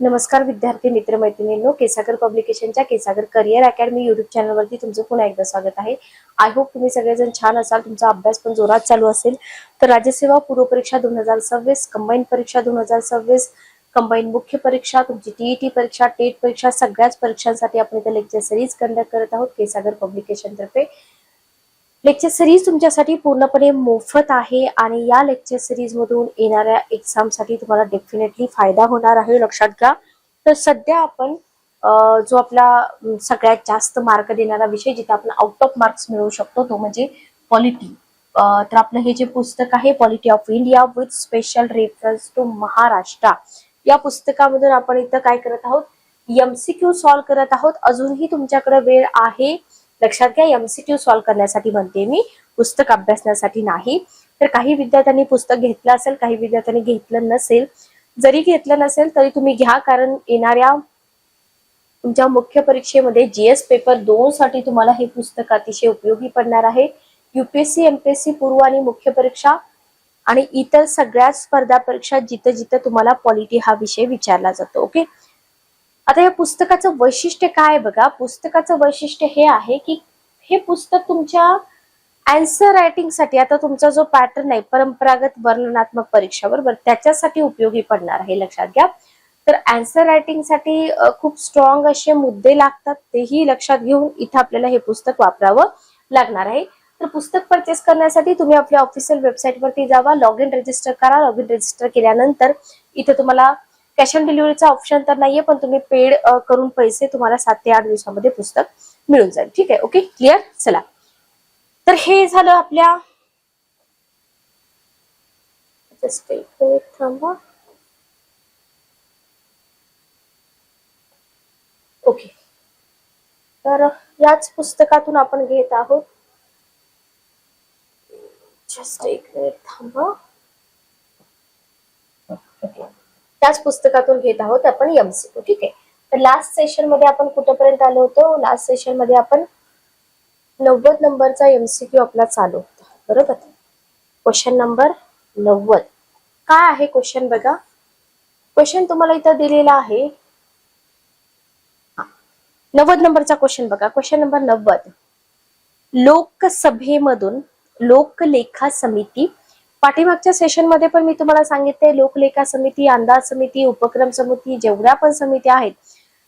नमस्कार विद्यार्थी मित्र मैत्रिणींनो, केसागर पब्लिकेशनच्या केसागर करिअर अकॅडमी युट्यूब चॅनलवरती तुमचं पुन्हा एकदा स्वागत आहे। आय होप तुम्ही सगळेजण छान असाल, तुमचा अभ्यास पण जोरात चालू असेल। तर राज्यसेवा पूर्व परीक्षा 2026, कंबाईन परीक्षा 2026, कंबाईन मुख्य परीक्षा, तुमची टीईटी परीक्षा, टेट परीक्षा, सगळ्याच परीक्षांसाठी आपण इथे लेक्चर सिरीज कंडक्ट करत आहोत केसागर पब्लिकेशन तर्फे। लेक्चर सिरीज तुमच्यासाठी पूर्णपणे मोफत आहे आणि या लेक्चर सिरीज मधून येणाऱ्या एक्झाम साठी तुम्हाला डेफिनेटली फायदा होणार आहे, लक्षात घ्या। तर सध्या आपण जो आपला सगळ्यात जास्त मार्क देणारा विषय जिथे आपण आउट ऑफ मार्क्स मिळवू शकतो तो म्हणजे पॉलिटी। तर आपलं हे जे पुस्तक आहे polity of India with special reference to Maharashtra, या पुस्तकामधून आपण इथं काय करत आहोत, एमसीक्यू सॉल्व्ह करत आहोत। अजूनही तुमच्याकडे वेळ आहे, लक्षात घ्या। एमसीक्यू सॉल्व्ह करण्यासाठी म्हणते मी, पुस्तक अभ्यासण्यासाठी नाही। तर काही विद्यार्थ्यांनी पुस्तक घेतलं असेल, काही विद्यार्थ्यांनी घेतलं नसेल। जरी घेतलं नसेल तरी तुम्ही घ्या, कारण येणाऱ्या तुमच्या मुख्य परीक्षेमध्ये जीएस पेपर 2 साठी तुम्हाला हे पुस्तक अतिशय उपयोगी पडणार आहे। यूपीएससी एमपीएससी पूर्व आणि मुख्य परीक्षा आणि इतर सगळ्या स्पर्धा परीक्षा जिथे जिथे तुम्हाला पॉलिटी हा विषय विचारला जातो। ओके, आता या पुस्तकाचं वैशिष्ट्य काय बघा। पुस्तकाचं वैशिष्ट्य हे आहे की हे पुस्तक तुमच्या आन्सर रायटिंग साठी, आता तुमचा जो पॅटर्न आहे परंपरागत वर्णनात्मक परीक्षा बरोबर, त्याच्यासाठी उपयोगी पडणार आहे, लक्षात घ्या। तर आन्सर रायटिंग साठी खूप स्ट्रॉंग असे मुद्दे लागतात, तेही लक्षात घेऊन इथे आपल्याला हे पुस्तक वापरावं लागणार आहे। तर पुस्तक परचेस करण्यासाठी तुम्ही आपल्या ऑफिशियल वेबसाईट वरती जावा, लॉग इन रजिस्टर करा। लॉग इन रजिस्टर केल्यानंतर इथे तुम्हाला कॅश ऑन डिलिव्हरीचा ऑप्शन तर नाहीये, पण तुम्ही पेड करून पैसे तुम्हाला 7 ते 8 दिवसामध्ये पुस्तक मिळून जाईल। ठीक आहे, ओके क्लिअर। चला, तर हे झालं आपल्या जस्ट एक मिनिट थांबा। ओके, तर याच पुस्तकातून आपण घेत आहोत, जस्ट एक मिनिट थांबा। ओके, त्याच पुस्तकातून घेत आहोत आपण एमसीक्यू। ठीक आहे, तर लास्ट सेशन मध्ये आपण कुठेपर्यंत आलो होतो? लास्ट सेशन मध्ये आपण 90 नंबरचा एमसीक्यू आपला चालू होता बरोबर। क्वेश्चन नंबर 90 काय आहे क्वेश्चन बघा। क्वेश्चन तुम्हाला इथं दिलेला आहे 90 नंबरचा क्वेश्चन बघा। क्वेश्चन नंबर 90, लोकसभेमधून लोकलेखा समिती, पाठीमागच्या सेशन मध्ये पण मी तुम्हाला सांगितले लोकलेखा समिती, अंदाज समिती, उपक्रम समिती, जेवढ्या पण समित्या आहेत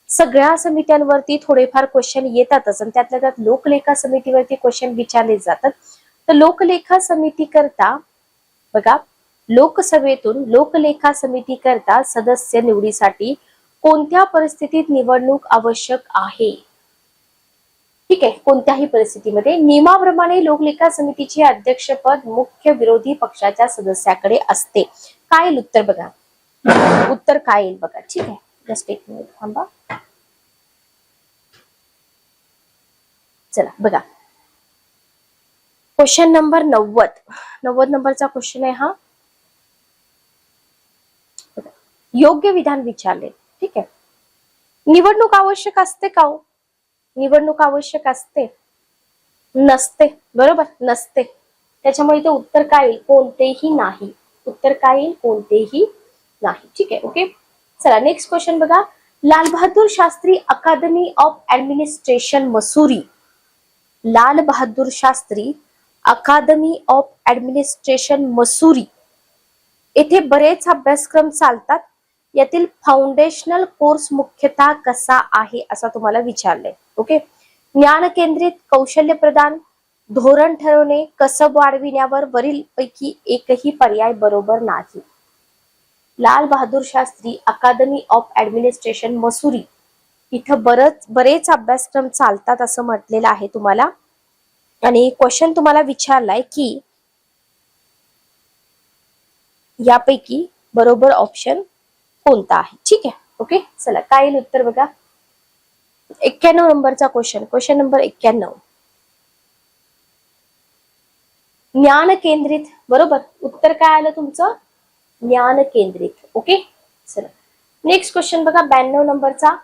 सगळ्या समित्यांवरती थोडेफार क्वेश्चन येतातच आणि त्यातल्या त्यात लोकलेखा समितीवरती क्वेश्चन विचारले जातात। तर लोकलेखा समिती करता बघा, लोकसभेतून लोकलेखा समिती करता सदस्य निवडीसाठी कोणत्या परिस्थितीत निवडणूक आवश्यक आहे? ठीक आहे, कोणत्याही परिस्थितीमध्ये नियमाप्रमाणे लोकलेखा समितीचे अध्यक्षपद मुख्य विरोधी पक्षाच्या सदस्याकडे असते। काय येईल उत्तर बघा, उत्तर काय येईल बघा। ठीक आहे, जस्ट एक मिनिट थांबा। चला बघा, क्वेश्चन नंबर 90 नंबरचा क्वेश्चन आहे हा। योग्य विधान विचारले। ठीक आहे, निवडणूक आवश्यक असते का हो? निवडणूक आवश्यक असते? नसते बरोबर, नसते। त्याच्यामुळे इथे उत्तर काय येईल? कोणतेही नाही। उत्तर काय येईल? कोणतेही नाही। ठीक आहे, ओके। चला नेक्स्ट क्वेश्चन बघा, लाल बहादूर शास्त्री अकादमी of administration Mussoorie, Lal Bahadur Shastri Akademi of administration Mussoorie येथे बरेच अभ्यासक्रम चालतात। यातील फाउंडेशनल कोर्स मुख्यतः कसा आहे असं तुम्हाला विचारलंय। ओके, ज्ञान केंद्रित, कौशल्य प्रदान, धोरण ठरवणे, कसब वाढविण्यावर वरील पैकी एकही पर्याय बरोबर नाही। लाल बहादूर शास्त्री अकादमी ऑफ ऍडमिनिस्ट्रेशन मसुरी इथं बरेच अभ्यासक्रम चालतात असं म्हटलेलं आहे तुम्हाला, आणि क्वेश्चन तुम्हाला विचारलाय की यापैकी बरोबर ऑप्शन कोणता आहे। ठीक आहे, ओके। चला काय येईल उत्तर बघा, 91 नंबरचा क्वेश्चन, क्वेश्चन नंबर 91, ज्ञान केंद्रित बरोबर। उत्तर काय आलं तुमचं? ज्ञान केंद्रित। ओके, चला नेक्स्ट क्वेश्चन बघा 92 नंबरचा,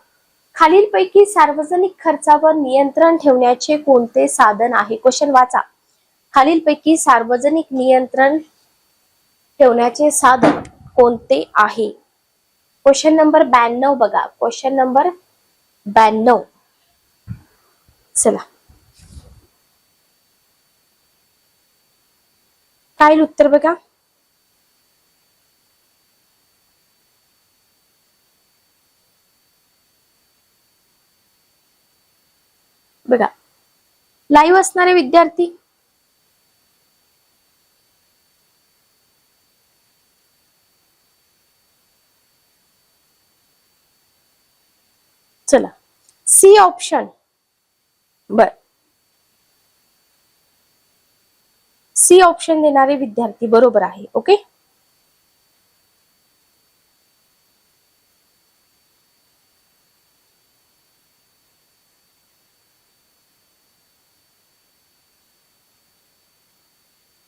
खालीलपैकी सार्वजनिक खर्चावर नियंत्रण ठेवण्याचे कोणते साधन आहे? क्वेश्चन वाचा, खालीलपैकी सार्वजनिक नियंत्रण ठेवण्याचे साधन कोणते आहे? क्वेश्चन नंबर 92 बघा, क्वेश्चन नंबर 92. चला काय येईल उत्तर बघा. बघा लाईव्ह असणारे विद्यार्थी, चला सी ऑप्शन. बर, सी ऑप्शन देणारे विद्यार्थी बरोबर आहे. Okay,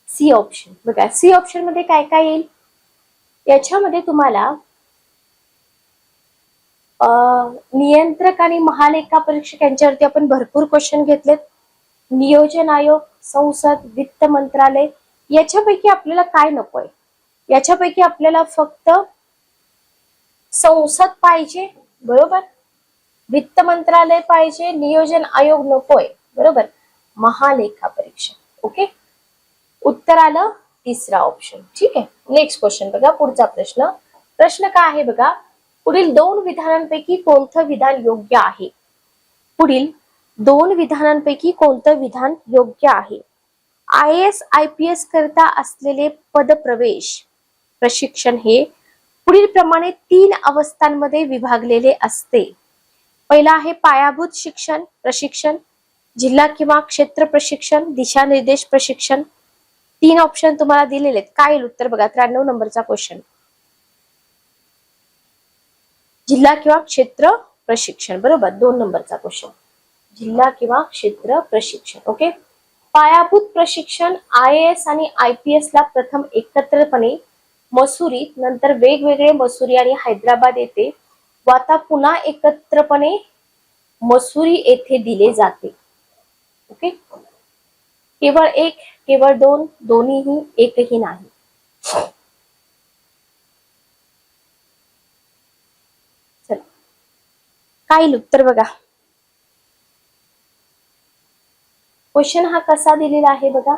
C option. बघा सी ऑप्शन मध्ये काय काय येईल. याच्यामध्ये तुम्हाला नियंत्रक आणि महालेखा परीक्षक यांच्यावरती आपण भरपूर क्वेश्चन घेतलेत. नियोजन आयोग, संसद, वित्त मंत्रालय, याच्यापैकी आपल्याला काय नकोय. याच्यापैकी आपल्याला फक्त संसद पाहिजे, बरोबर, वित्त मंत्रालय पाहिजे, नियोजन आयोग नकोय, बरोबर, महालेखा परीक्षक. ओके, उत्तर आलं तिसरा ऑप्शन. ठीक आहे, नेक्स्ट क्वेश्चन बघा. पुढचा प्रश्न, प्रश्न काय आहे बघा. पुढील दोन विधानांपैकी कोणतं विधान योग्य आहे. पुढील दोन विधानांपैकी कोणतं विधान योग्य आहे. IAS IPS करता असलेले पदप्रवेश प्रशिक्षण हे पुढील प्रमाणे 3 अवस्थांमध्ये विभागलेले असते. पहिला आहे पायाभूत शिक्षण प्रशिक्षण, जिल्हा किंवा क्षेत्र प्रशिक्षण, दिशानिर्देश प्रशिक्षण. 3 ऑप्शन तुम्हाला दिलेले आहेत. काय येईल उत्तर बघा. 93 नंबरचा क्वेश्चन. जिल्हा किंवा क्षेत्र प्रशिक्षण, बरोबर. 2 नंबरचा क्वेश्चन, जिल्हा किंवा क्षेत्र प्रशिक्षण. ओके, पायाभूत प्रशिक्षण IAS आणि IPS ला प्रथम एकत्रपणे मसुरीत, नंतर वेगवेगळे मसुरी आणि हैदराबाद येथे, व आता पुन्हा एकत्रपणे मसुरी येथे दिले जाते. ओके, केवळ एक, केवळ दोन, दोन्हीही, एकही नाही. चला काय येईल उत्तर बघा. क्वेश्चन हा कसा दिलेला आहे बघा.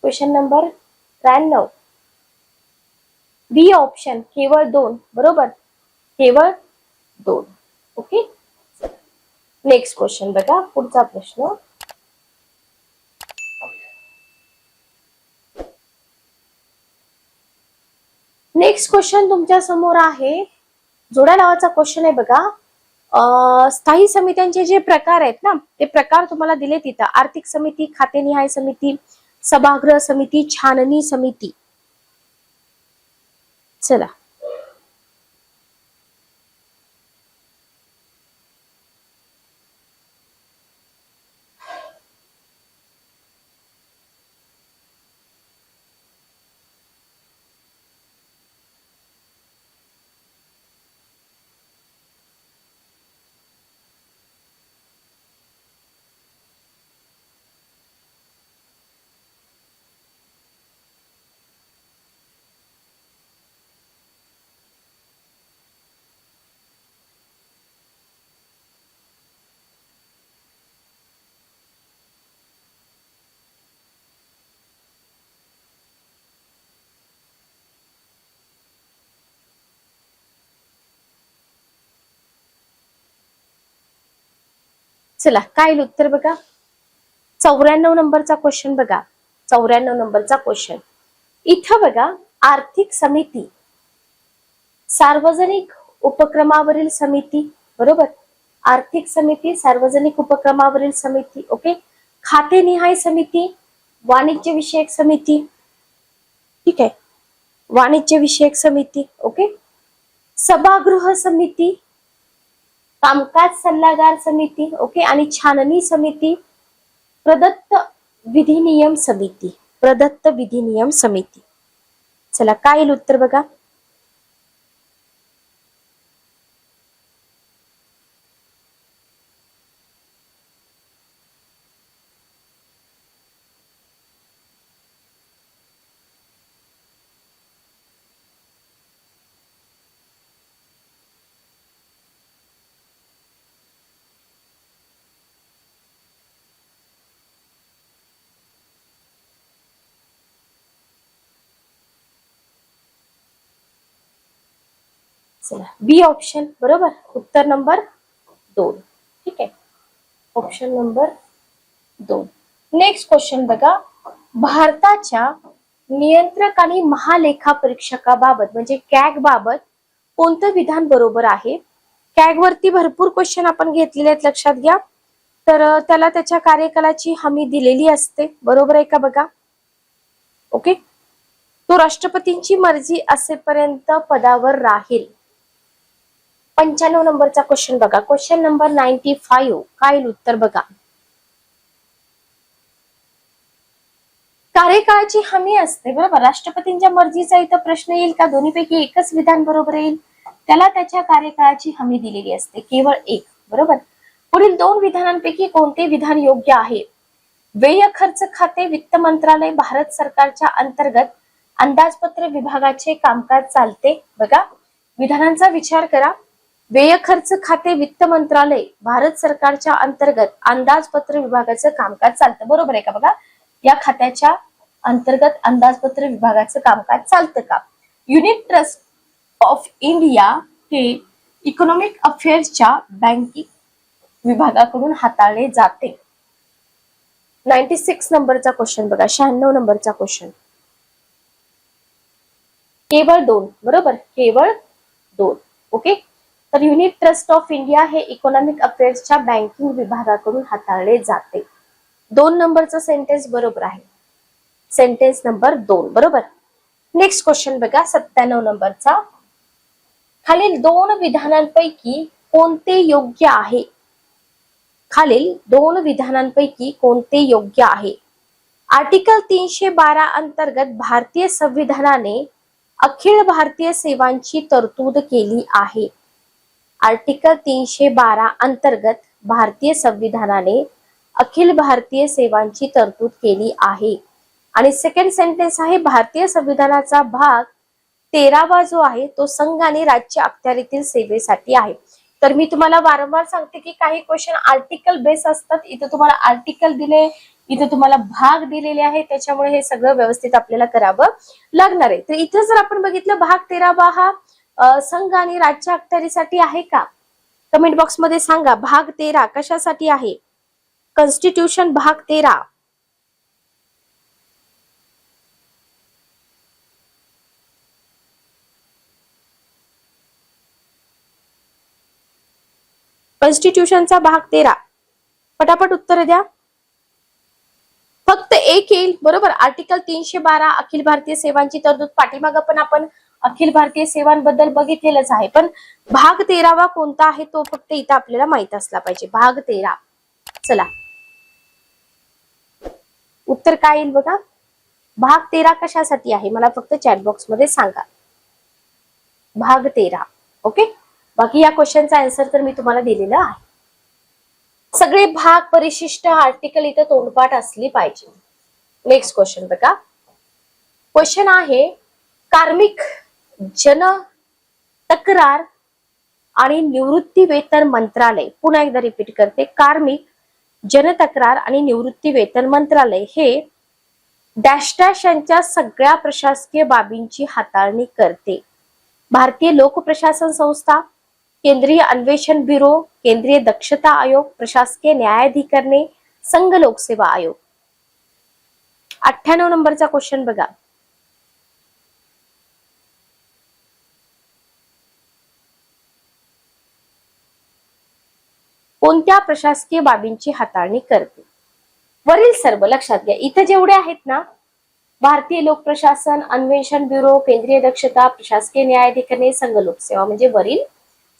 क्वेश्चन नंबर 93, बी ऑप्शन केवळ 2, बरोबर, केवळ 2. ओके, नेक्स्ट क्वेश्चन बघा. पुढचा प्रश्न, नेक्स्ट क्वेश्चन तुमच्या समोर आहे. जोड्या लावाचा क्वेश्चन आहे बघा. स्थायी समित्यांचे जे प्रकार आहेत ना, ते प्रकार तुम्हाला दिले तिथं. आर्थिक समिती, खातेनिहाय समिती, सभागृह समिती, छाननी समिती. चला चला काय येईल उत्तर बघा. 94 नंबरचा क्वेश्चन बघा. 94 नंबरचा क्वेश्चन. इथं बघा, आर्थिक समिती, सार्वजनिक उपक्रमावरील समिती, बरोबर, आर्थिक समिती, सार्वजनिक उपक्रमावरील समिती. ओके, खातेनिहाय समिती, वाणिज्य विषयक समिती. ठीक आहे, वाणिज्य विषयक समिती. ओके, सभागृह समिती, कामकाज सल्लागार समिती. ओके, आणि छाननी समिती, प्रदत्त विधिनियम समिती, प्रदत्त विधिनियम समिती. चला काय येईल उत्तर बघा. चला बी ऑप्शन बरोबर, उत्तर नंबर 2. ठीक आहे, ऑप्शन नंबर 2. नेक्स्ट क्वेश्चन बघा, भारताच्या नियंत्रक आणि महालेखापरीक्षकाबाबत म्हणजे कॅग बाबत कोणतं विधान बरोबर आहे? कॅग वरती भरपूर क्वेश्चन आपण घेतलेले आहेत, लक्षात घ्या. तर त्याला त्याच्या कार्यकालाची हमी दिलेली असते, बरोबर आहे का बघा. ओके, तो राष्ट्रपतींची मर्जी असेपर्यंत पदावर राहील. 95 नंबरचा क्वेश्चन बघा, क्वेश्चन नंबर 95. काय येईल उत्तर बघा. कार्यकाळाची हमी असते बरोबर, राष्ट्रपतींच्या मर्जीचा इथं प्रश्न येईल का? दोन्हीपैकी एकच विधान बरोबर येईल. त्याला त्याच्या कार्यकाळाची हमी दिलेली असते, केवळ एक, बरोबर. पुढील 2 विधानांपैकी कोणते विधान योग्य आहे? व्यय खर्च खाते वित्त मंत्रालय भारत सरकारच्या अंतर्गत अंदाजपत्र विभागाचे कामकाज चालते. बघा, विधानांचा विचार करा. व्यय खर्च खाते वित्त मंत्रालय भारत सरकारच्या अंतर्गत अंदाजपत्र विभागाचं कामकाज चालतं, बरोबर आहे का बघा. या खात्याच्या अंतर्गत अंदाजपत्र विभागाचं कामकाज चालतं का? युनिट ट्रस्ट ऑफ इंडिया हे इकॉनॉमिक अफेअर्सच्या बँकिंग विभागाकडून हाताळले जाते. 96 नंबरचा क्वेश्चन बघा, 96 नंबरचा क्वेश्चन. केवळ 2, बरोबर, केवळ 2. ओके, तर युनिट ट्रस्ट ऑफ इंडिया हे इकॉनॉमिक अफेअर्सच्या बँकिंग विभागाकडून हाताळले जाते. 2 नंबरचा सेंटेन्स बरोबर आहे, सेंटेन्स नंबर 2 बरोबर. नेक्स्ट क्वेश्चन बघा, 97 नंबरचा. खालील 2 विधानांपैकी कोणते योग्य आहे? खालील 2 विधानांपैकी कोणते योग्य आहे? आर्टिकल 312 अंतर्गत भारतीय संविधानाने अखिल भारतीय सेवांची तरतूद केली आहे. आर्टिकल 312 अंतर्गत भारतीय संविधानाने अखिल भारतीय सेवांची तरतूद केली आहे. आणि सेकंड सेंटेन्स आहे, भारतीय संविधानाचा भाग 13वा जो आहे तो संघ आणि राज्य अखत्यारीतील सेवेसाठी आहे. तर मी तुम्हाला वारंवार सांगते की काही क्वेश्चन आर्टिकल बेस असतात. इथे तुम्हाला आर्टिकल दिले, इथे तुम्हाला भाग दिलेले आहे, त्याच्यामुळे हे सगळं व्यवस्थित आपल्याला करावं लागणार आहे. तर इथे जर आपण बघितलं, भाग 13वा हा संघ आणि राज्य अखत्यारीसाठी आहे का? कमेंट बॉक्स मध्ये सांगा, भाग 13 कशासाठी आहे? कॉन्स्टिट्यूशन भाग 13. कॉन्स्टिट्यूशनचा भाग 13, पटापट उत्तर द्या. फक्त एक येईल, बरोबर. आर्टिकल 312 अखिल भारतीय सेवांची तरतूद, पाठीमागं पण आपण अखिल भारतीय सेवांबद्दल बघितलेलंच आहे, पण भाग 13वा कोणता आहे तो फक्त इथं आपल्याला माहित असला पाहिजे. भाग 13. चला, उत्तर काय येईल बघा. भाग 13 कशासाठी आहे मला फक्त चॅट बॉक्स मध्ये सांगा. भाग 13. ओके, बाकी या क्वेश्चनचा आन्सर तर मी तुम्हाला दिलेला आहे. सगळे भाग, परिशिष्ट, आर्टिकल इथं तोंडपाठ असली पाहिजे. नेक्स्ट क्वेश्चन बघा, क्वेश्चन आहे, कार्मिक जन तक्रार आणि निवृत्ती वेतन मंत्रालय, पुन्हा एकदा रिपीट करते, कार्मिक जन तक्रार आणि निवृत्ती वेतन मंत्रालय हे डॅश डॅश यांच्या सगळ्या प्रशासकीय बाबींची हाताळणी करते. भारतीय लोक प्रशासन संस्था, केंद्रीय अन्वेषण ब्युरो, केंद्रीय दक्षता आयोग, प्रशासकीय न्यायाधिकरणे, संघ लोकसेवा आयोग. 98 नंबरचा क्वेश्चन बघा, कोणत्या प्रशासकीय बाबींची हाताळणी करते? वरील सर्व, लक्षात घ्या, इथे जेवढे आहेत ना, भारतीय लोक प्रशासन, अन्वेषण ब्युरो, केंद्रीय दक्षता, प्रशासकीय न्यायाधिकरणे, संघ लोकसेवा, म्हणजे वरील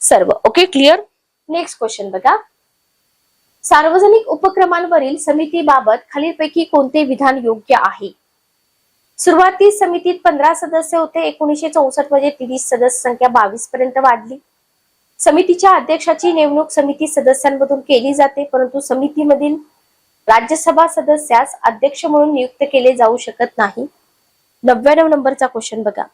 सर्व. Okay, clear. नेक्स्ट क्वेश्चन बघा, सार्वजनिक उपक्रमांवरील समितीबाबत खालीलपैकी कोणते विधान योग्य आहे? सुरुवातीस समितीत 15 सदस्य होते, 1964 मध्ये 30 सदस्य संख्या 22 पर्यंत वाढली. समितीच्या अध्यक्षाची नेमणूक समिती सदस्यांमधून केली जाते, परंतु समितीमधील राज्यसभा सदस्यास अध्यक्ष म्हणून नियुक्त केले जाऊ शकत नाही. 99 नंबरचा क्वेश्चन बघा,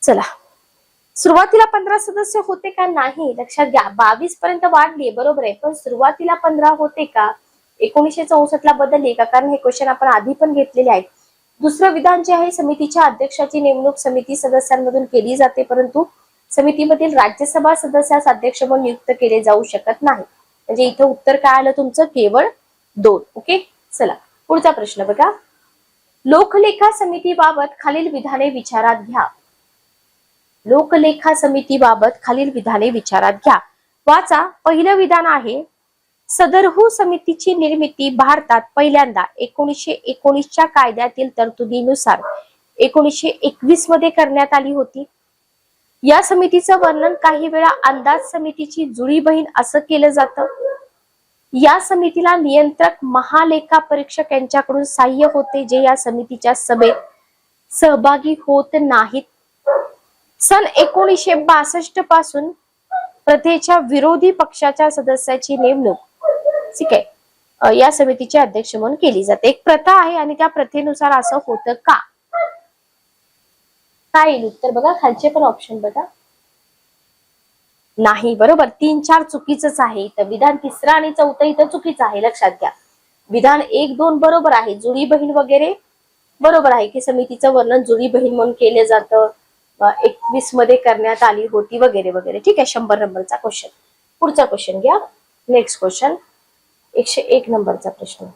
चला सुरुवातीला 15 सदस्य होते का? नाही. लक्षात घ्या, 22 पर्यंत वाढली, बरोबर आहे, पण सुरुवातीला 15 होते का? 1964 ला बदलली का? कारण हे क्वेश्चन आपण आधी पण घेतलेले आहेत. दुसरं विधान जे आहे, समितीच्या अध्यक्षाची नेमणूक समिती सदस्यांमधून केली जाते, परंतु समितीमधील राज्यसभा सदस्यास अध्यक्ष म्हणून नियुक्त केले जाऊ शकत नाही. म्हणजे इथं उत्तर काय आलं तुमचं? केवळ 2. ओके, चला पुढचा प्रश्न बघा. लोकलेखा समितीबाबत खालील विधाने विचारात घ्या. लोकलेखा समितीबाबत खालील विधाने विचारात घ्या. वाचा. पहिलं विधान आहे, सदरहू समितीची निर्मिती भारतात पहिल्यांदा 1919 च्या कायद्यातील तरतुदीनुसार 1921 मध्ये करण्यात आली होती. या समितीचं वर्णन काही वेळा अंदाज समितीची जुळी बहीण असं केलं जातं. या समितीला नियंत्रक महालेखा परीक्षक यांच्याकडून सहाय्य होते, जे या समितीच्या सभेत सहभागी होत नाहीत. सन 1962 पासून प्रथेच्या विरोधी पक्षाच्या सदस्याची नेमणूक, ठीक आहे, या समितीचे अध्यक्ष म्हणून केली जाते. एक प्रथा आहे आणि त्या प्रथेनुसार असं होतं का? काय येईल उत्तर बघा, खालचे पण ऑप्शन बघा. नाही, बरोबर. 3, 4 चुकीचंच आहे. इथं विधान 3रं आणि 4थं इथं चुकीचं आहे, लक्षात घ्या. विधान 1, 2 बरोबर आहे, जुळी बहीण वगैरे बरोबर आहे की समितीचं वर्णन जुळी बहीण म्हणून केलं जातं, 21 मध्ये करण्यात आली होती वगैरे वगैरे. ठीक आहे, 100 नंबरचा क्वेश्चन. पुढचा क्वेश्चन घ्या. नेक्स्ट क्वेश्चन, 101 नंबरचा प्रश्न.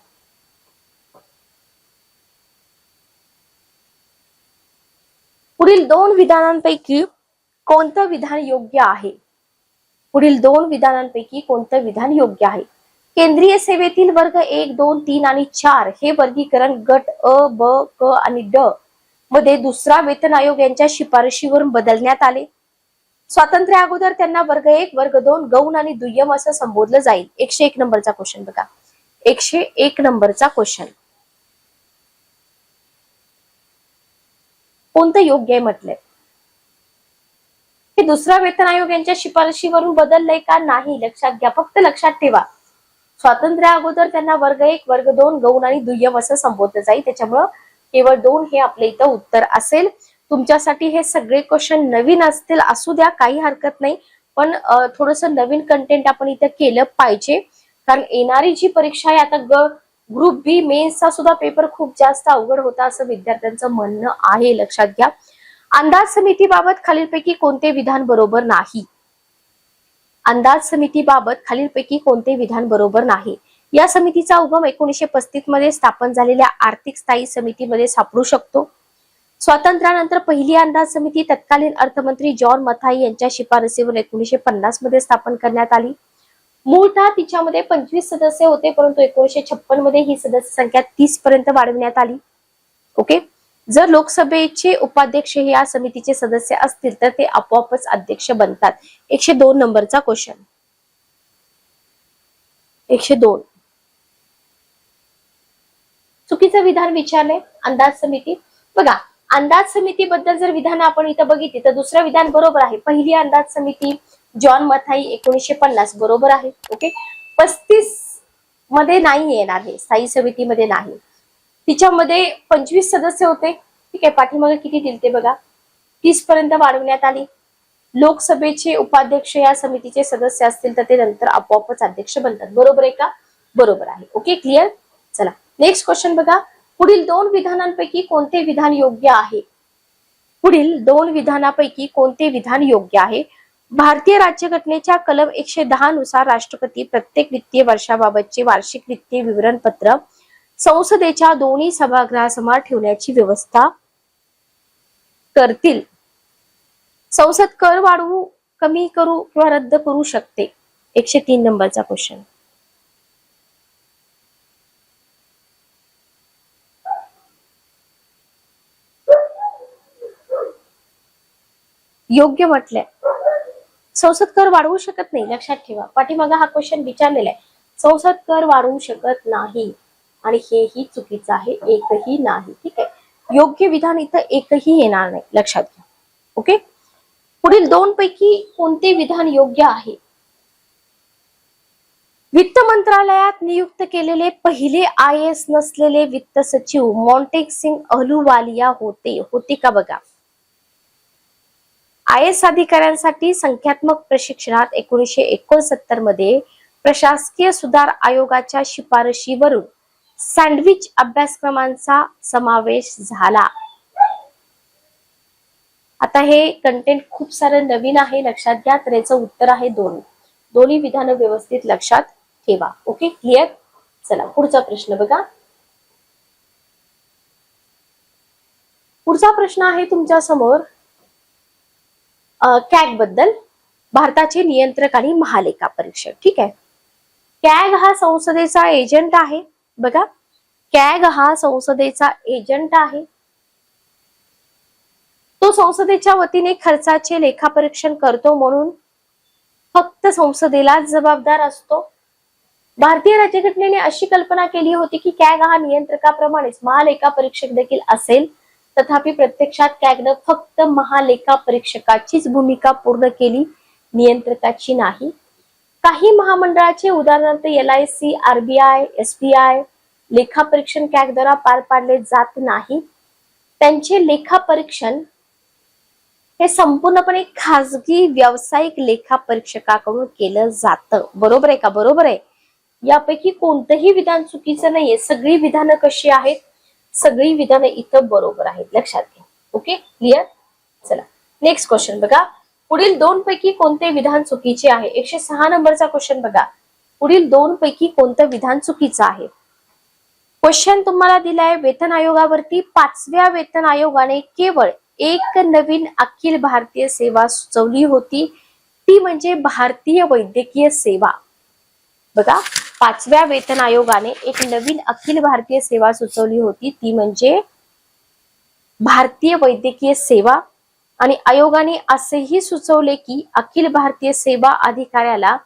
पुढील 2 विधानांपैकी कोणतं विधान योग्य आहे? पुढील 2 विधानांपैकी कोणतं विधान योग्य आहे? केंद्रीय सेवेतील वर्ग 1, 2, 3 आणि 4 हे वर्गीकरण गट अ, ब, क आणि ड मध्ये दुसरा वेतन आयोग यांच्या शिफारशीवरून बदलण्यात आले. स्वातंत्र्या अगोदर त्यांना वर्ग 1, वर्ग 2 गौण आणि दुय्यम असं संबोधलं जाईल. 101 नंबरचा क्वेश्चन बघा. 101 नंबरचा क्वेश्चन. कोणतं योग्य आहे म्हटलंय? हे दुसरा वेतन आयोग यांच्या शिफारशीवरून बदललंय का? नाही. लक्षात घ्या, फक्त लक्षात ठेवा, स्वातंत्र्या अगोदर त्यांना वर्ग 1, वर्ग 2 गौण आणि दुय्यम असं संबोधलं जाईल. त्याच्यामुळं केवळ 2 हे आपल्या इथं उत्तर असेल. तुमच्यासाठी हे सगळे क्वेश्चन नवीन असतील, असू द्या, काही हरकत नाही, पण थोडस नवीन कंटेंट आपण इथं केलं पाहिजे. कारण येणारी जी परीक्षा आहे आता, ग्रुप बी मेन्सचा सुद्धा पेपर खूप जास्त अवघड होता असं विद्यार्थ्यांचं म्हणणं आहे, लक्षात घ्या. अंदाज समितीबाबत खालीलपैकी कोणते विधान बरोबर नाही? अंदाज समितीबाबत खालीलपैकी कोणते विधान बरोबर नाही? या समितीचा उगम 1935 मध्ये स्थापन झालेल्या आर्थिक स्थायी समितीमध्ये सापडू शकतो. स्वातंत्र्यानंतर पहिली अंदाज समिती तत्कालीन अर्थमंत्री जॉन मथाई यांच्या शिफारसीवर 1950 मध्ये स्थापन करण्यात आली. मूळतः तिच्यामध्ये 25 सदस्य होते, परंतु 1956 मध्ये ही सदस्य संख्या 30 पर्यंत वाढवण्यात आली. ओके, जर लोकसभेचे उपाध्यक्ष हे या समितीचे सदस्य असतील तर ते आपोआपच अध्यक्ष बनतात. 102 नंबरचा क्वेश्चन. 102 चुकीचं विधान विचारले. अंदाज समिती बघा, अंदाज समितीबद्दल जर विधान आपण इथं बघितली तर दुसरं विधान बरोबर आहे. पहिली अंदाज समिती जॉन मथाई 1950 बरोबर आहे. ओके, 35 मध्ये नाही येणार, हे स्थायी समितीमध्ये नाही. तिच्यामध्ये 25 सदस्य होते, ठीक आहे, पाठीमागे किती दिलते बघा, 30 पर्यंत वाढवण्यात आली. लोकसभेचे उपाध्यक्ष या समितीचे सदस्य असतील तर ते नंतर आपोआपच अध्यक्ष बनतात. बरोबर आहे का? बरोबर आहे. Okay, clear. चला नेक्स्ट क्वेश्चन बघा. पुढील 2 विधानांपैकी कोणते विधान योग्य आहे? पुढील 2 विधानापैकी कोणते विधान योग्य आहे? भारतीय राज्यघटनेच्या कलम 110 नुसार राष्ट्रपती प्रत्येक वित्तीय वर्षाबाबतचे वार्षिक वित्तीय विवरणपत्र संसदेच्या दोन्ही सभागृहासमोर ठेवण्याची व्यवस्था करतील. संसद कर वाढवू, कमी करू किंवा रद्द करू शकते. 103 नंबरचा क्वेश्चन. योग्य म्हटलंय, संसद कर वाढवू शकत नाही. लक्षात ठेवा, पाठीमागा हा क्वेश्चन विचारलेला आहे. संसद कर वाढवू शकत नाही आणि हेही चुकीचं आहे, एकही नाही. ठीक आहे, योग्य विधान इथं एकही येणार नाही, लक्षात घ्या. ओके, पुढील 2 पैकी कोणते विधान योग्य आहे? वित्त मंत्रालयात नियुक्त केलेले पहिले IAS नसलेले वित्त सचिव मॉन्टेक सिंग अहलुवालिया होते का बघा. IAS अधिकाऱ्यांसाठी संख्यात्मक प्रशिक्षणात 1969 मध्ये प्रशासकीय सुधार आयोगाच्या शिफारशीवरून सँडविच अभ्यासक्रमांचा समावेश झाला. आता हे कंटेंट खूप सारं नवीन आहे, लक्षात घ्या. तर याचं उत्तर आहे दोन्ही विधानं व्यवस्थित लक्षात ठेवा. Okay, clear. चला पुढचा प्रश्न बघा. पुढचा प्रश्न आहे तुमच्या समोर कॅग बद्दल. भारताचे नियंत्रक आणि महालेखा परीक्षक. ठीक आहे. कॅग हा संसदेचा एजंट आहे. बघा, कॅग हा संसदेचा एजंट आहे. तो संसदेच्या वतीने खर्चाचे लेखापरीक्षण करतो म्हणून फक्त संसदेलाच जबाबदार असतो. भारतीय राज्यघटनेने अशी कल्पना केली होती की कॅग हा नियंत्रकाप्रमाणेच महालेखा परीक्षक देखील असेल. तथापि प्रत्यक्षात कॅगनं फक्त महालेखा परीक्षकाचीच भूमिका पूर्ण केली, नियंत्रकाची नाही. काही महामंडळाचे उदाहरणार्थ LIC, RBI, SBI लेखापरीक्षण कॅगद्वारा पार पाडले जात नाही. त्यांचे लेखापरीक्षण हे संपूर्णपणे खासगी व्यावसायिक लेखापरीक्षकाकडून केलं जातं. बरोबर आहे का? बरोबर आहे. यापैकी कोणतंही विधान चुकीचं नाहीये. सगळी विधानं कशी आहेत? सगळी विधानं इथं बरोबर आहेत, लक्षात घ्या. Okay, clear. चला नेक्स्ट क्वेश्चन बघा. पुढील दोन पैकी कोणते विधान चुकीचे आहे? 106 नंबरचा क्वेश्चन बघा. पुढील दोन पैकी कोणतं विधान चुकीचं आहे? क्वेश्चन तुम्हाला दिलाय, वेतन आयोगावरती 5व्या वेतन आयोगाने केवळ एक नवीन अखिल भारतीय सेवा सुचवली होती, ती म्हणजे भारतीय वैद्यकीय सेवा. बघा, 5व्या वेतन आयोगाने एक नवीन अखिल भारतीय सेवा सुचवली होती, ती म्हणजे भारतीय वैद्यकीय सेवा. आणि आयोगाने असेही सुचवले की अखिल भारतीय सेवा अधिकाऱ्याला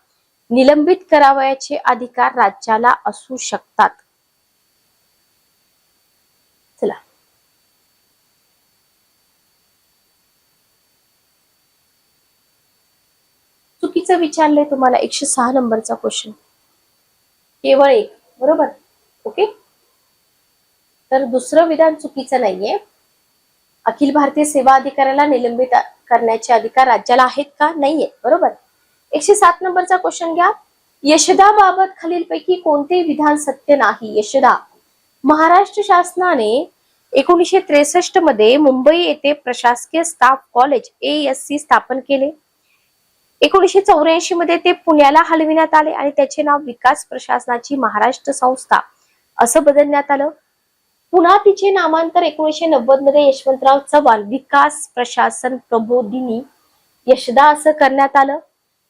निलंबित करावयाचे अधिकार राज्याला असू शकतात. चला चुकीचं विचारलंय तुम्हाला. 106 नंबरचा क्वेश्चन केवळ एक. बरोबर. ओके, तर दुसरं विधान चुकीचं नाहीये. अखिल भारतीय सेवा अधिकाऱ्याला निलंबित करण्याचे अधिकार राज्याला आहेत का? नाहीये. बरोबर. 107 नंबरचा क्वेश्चन घ्या. यशदा बाबत खालीलपैकी कोणते विधान सत्य नाही? यशदा, महाराष्ट्र शासनाने 1963 मध्ये मुंबई येथे प्रशासकीय स्टाफ कॉलेज ASC स्थापन केले. 1984 मध्ये ते पुण्याला हलविण्यात आले आणि त्याचे नाव विकास प्रशासनाची महाराष्ट्र संस्था असं बदलण्यात आलं. पुन्हा तिचे नामांतर 1990 मध्ये यशवंतराव चव्हाण विकास प्रशासन प्रबोधिनी यशदा असं करण्यात आलं.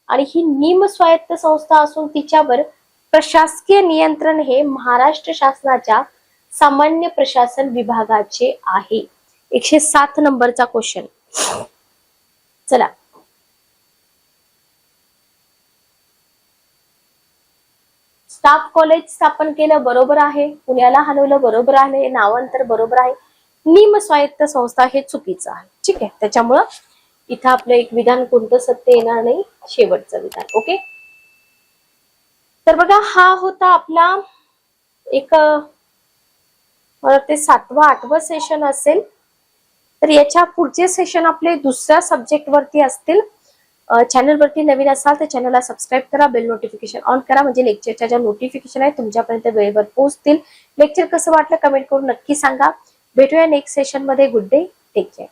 आणि ही निमस्वायत्त संस्था असून तिच्यावर प्रशासकीय नियंत्रण हे महाराष्ट्र शासनाच्या सामान्य प्रशासन विभागाचे आहे. 107 नंबरचा क्वेश्चन. चला स्टाफ कॉलेज स्थापन केलं, बरोबर आहे. पुण्याला हलवलं, बरोबर आहे. नामांतर, बरोबर आहे. निमस्वायत्त संस्था हे चुकीचं आहे. ठीक आहे, त्याच्यामुळं इथं आपलं एक विधान कोणतं सत्य येणार नाही, शेवटचं विधान. ओके, तर बघा हा होता आपला एक मला ते 7वा 8वं सेशन असेल. तर याच्या पुढचे सेशन आपले दुसऱ्या सब्जेक्ट वरती असतील. चॅनल वरती नवीन असाल तर चॅनलला सबस्क्राईब करा, बेल नोटिफिकेशन ऑन करा, म्हणजे लेक्चरच्या ज्या नोटिफिकेशन आहेत तुमच्यापर्यंत वेळेवर पोहोचतील. लेक्चर कसं वाटलं कमेंट करून नक्की सांगा. भेटूया नेक्स्ट सेशन मध्ये. Good day, take care.